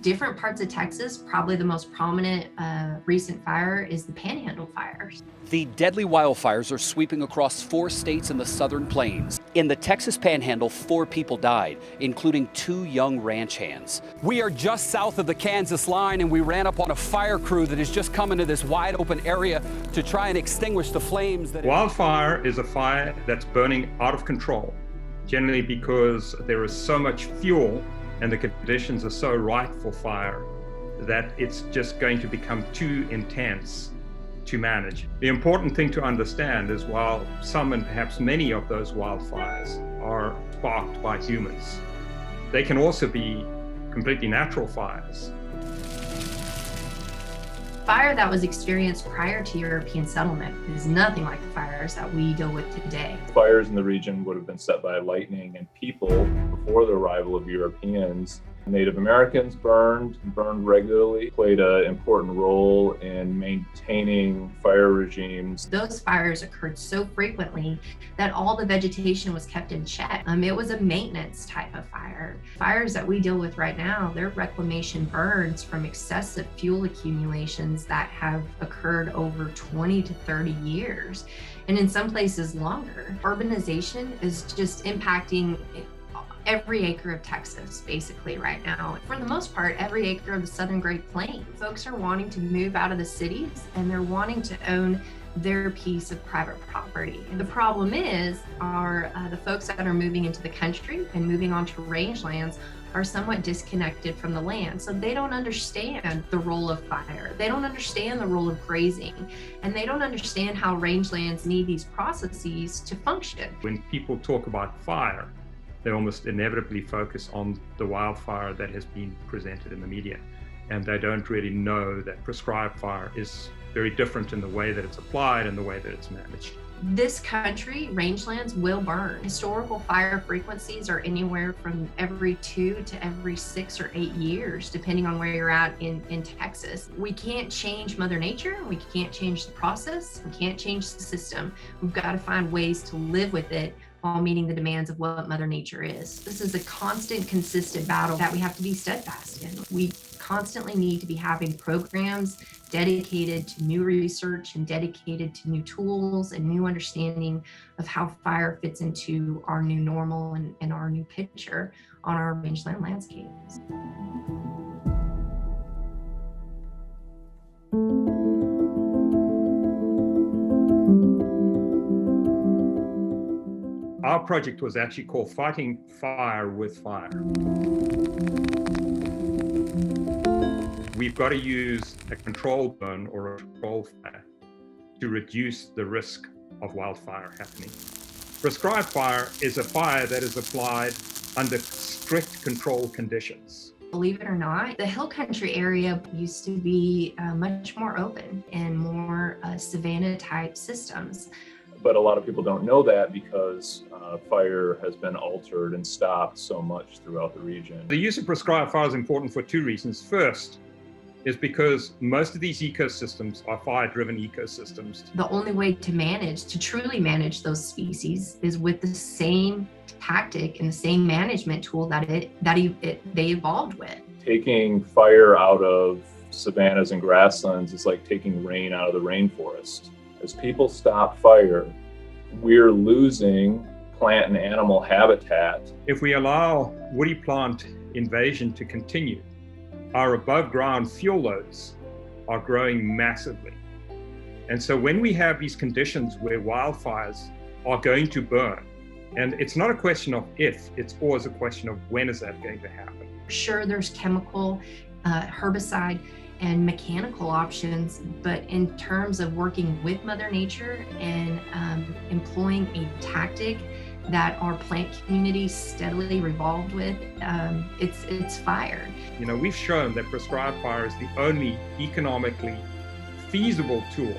different parts of Texas, probably the most prominent recent fire is the Panhandle fires. The deadly wildfires are sweeping across 4 states in the southern plains. In the Texas Panhandle, 4 people died, including 2 young ranch hands. We are just south of the Kansas line, and we ran up on a fire crew that has just come into this wide open area to try and extinguish the flames. Wildfire is a fire that's burning out of control, generally because there is so much fuel and the conditions are so right for fire that it's just going to become too intense to manage. The important thing to understand is while some and perhaps many of those wildfires are sparked by humans, they can also be completely natural fires. Fire that was experienced prior to European settlement is nothing like the fires that we deal with today. Fires in the region would have been set by lightning, and people, before the arrival of Europeans, Native Americans burned regularly, played an important role in maintaining fire regimes. Those fires occurred so frequently that all the vegetation was kept in check. It was a maintenance type of fire. Fires that we deal with right now, they're reclamation burns from excessive fuel accumulations that have occurred over 20 to 30 years, and in some places longer. Urbanization is just impacting every acre of Texas, basically, right now. For the most part, every acre of the Southern Great Plains. Folks are wanting to move out of the cities and they're wanting to own their piece of private property. And the problem is, the folks that are moving into the country and moving onto rangelands are somewhat disconnected from the land. So they don't understand the role of fire. They don't understand the role of grazing. And they don't understand how rangelands need these processes to function. When people talk about fire, they almost inevitably focus on the wildfire that has been presented in the media. And they don't really know that prescribed fire is very different in the way that it's applied and the way that it's managed. This country, rangelands will burn. Historical fire frequencies are anywhere from every 2 to every 6 or 8 years, depending on where you're at in Texas. We can't change Mother Nature. We can't change the process. We can't change the system. We've got to find ways to live with it while meeting the demands of what Mother Nature is. This is a constant, consistent battle that we have to be steadfast in. We constantly need to be having programs dedicated to new research and dedicated to new tools and new understanding of how fire fits into our new normal and our new picture on our rangeland landscapes. Our project was actually called Fighting Fire with Fire. We've got to use a control burn or a control fire to reduce the risk of wildfire happening. Prescribed fire is a fire that is applied under strict control conditions. Believe it or not, the hill country area used to be much more open and more savanna type systems. But a lot of people don't know that because fire has been altered and stopped so much throughout the region. The use of prescribed fire is important for 2 reasons. First is because most of these ecosystems are fire-driven ecosystems. The only way to truly manage those species is with the same tactic and the same management tool that they evolved with. Taking fire out of savannas and grasslands is like taking rain out of the rainforest. As people stop fire, we're losing plant and animal habitat. If we allow woody plant invasion to continue, our above ground fuel loads are growing massively. And so when we have these conditions where wildfires are going to burn, and it's not a question of if, it's always a question of when is that going to happen. Sure, there's chemical, herbicide, and mechanical options, but in terms of working with Mother Nature and employing a tactic that our plant community steadily revolved with, it's fire. You know, we've shown that prescribed fire is the only economically feasible tool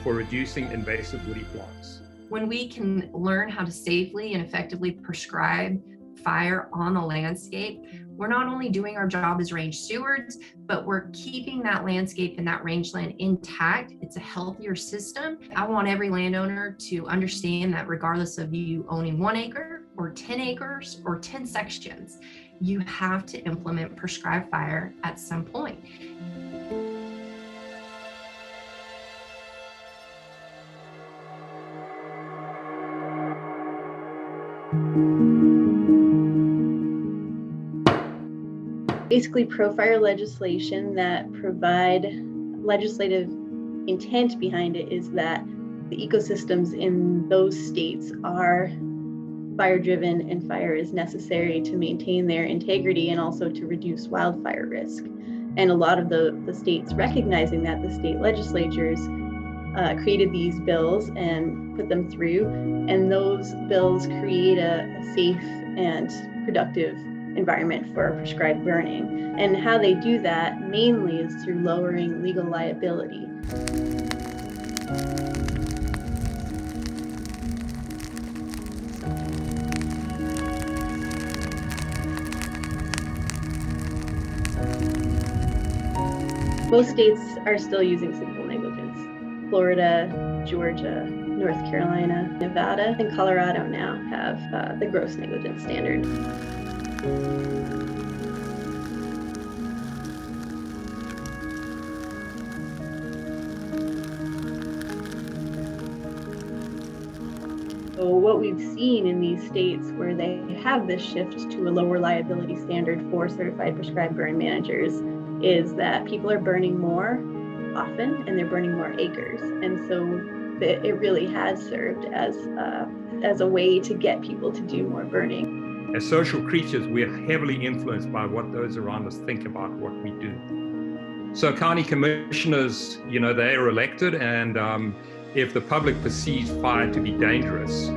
for reducing invasive woody plants. When we can learn how to safely and effectively prescribe fire on the landscape, we're not only doing our job as range stewards, but we're keeping that landscape and that rangeland intact. It's a healthier system. I want every landowner to understand that regardless of you owning 1 acre or 10 acres or 10 sections, you have to implement prescribed fire at some point. Basically, pro-fire legislation that provide legislative intent behind it is that the ecosystems in those states are fire-driven, and fire is necessary to maintain their integrity and also to reduce wildfire risk. And a lot of the states recognizing that, the state legislatures created these bills and put them through, and those bills create a safe and productive environment for prescribed burning. And how they do that mainly is through lowering legal liability. Most states are still using civil negligence. Florida, Georgia, North Carolina, Nevada, and Colorado now have the gross negligence standard. So what we've seen in these states where they have this shift to a lower liability standard for certified prescribed burn managers is that people are burning more often and they're burning more acres. And so it really has served as a way to get people to do more burning. As social creatures, we are heavily influenced by what those around us think about what we do. So county commissioners, they are elected, and if the public perceives fire to be dangerous,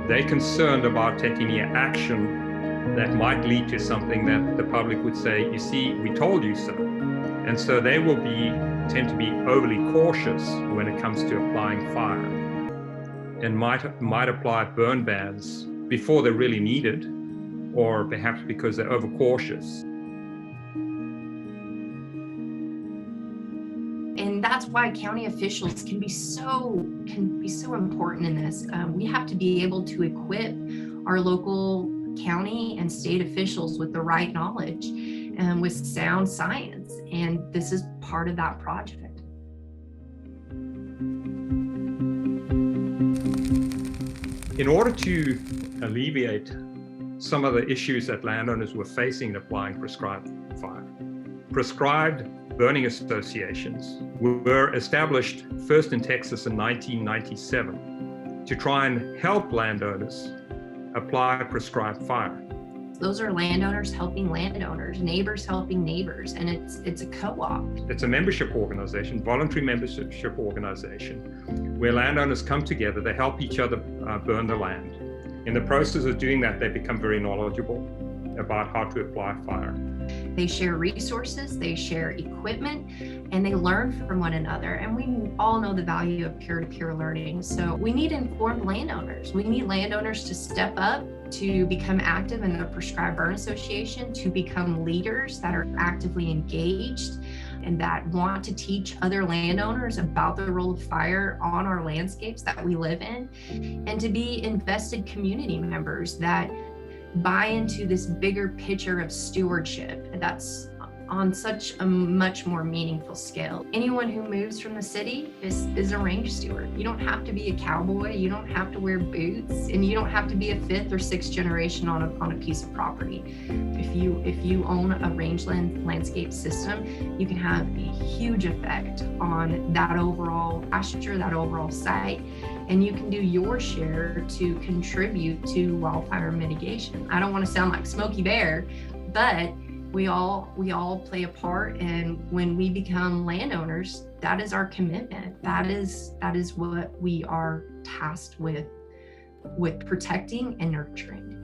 they're concerned about taking any action that might lead to something that the public would say, you see, we told you so. And so they will tend to be overly cautious when it comes to applying fire, and might apply burn bans before they're really needed, or perhaps because they're overcautious. And that's why county officials can be so important in this. We have to be able to equip our local county and state officials with the right knowledge and with sound science. And this is part of that project. In order to alleviate some of the issues that landowners were facing in applying prescribed fire, prescribed burning associations were established first in Texas in 1997 to try and help landowners apply prescribed fire. Those are landowners helping landowners, neighbors helping neighbors, and it's a co-op. It's a membership organization, voluntary membership organization, where landowners come together, they help each other burn the land. In the process of doing that, they become very knowledgeable about how to apply fire. They share resources, they share equipment, and they learn from one another. And we all know the value of peer-to-peer learning. So we need informed landowners. We need landowners to step up, to become active in the Prescribed Burn Association, to become leaders that are actively engaged and that want to teach other landowners about the role of fire on our landscapes that we live in, and to be invested community members that buy into this bigger picture of stewardship that's on such a much more meaningful scale. Anyone who moves from the city is a range steward. You don't have to be a cowboy, you don't have to wear boots, and you don't have to be a fifth or sixth generation on a piece of property. If you own a rangeland landscape system, you can have a huge effect on that overall pasture, that overall site, and you can do your share to contribute to wildfire mitigation. I don't want to sound like Smokey Bear, but we all play a part, and when we become landowners, that is our commitment. That is what we are tasked with protecting and nurturing.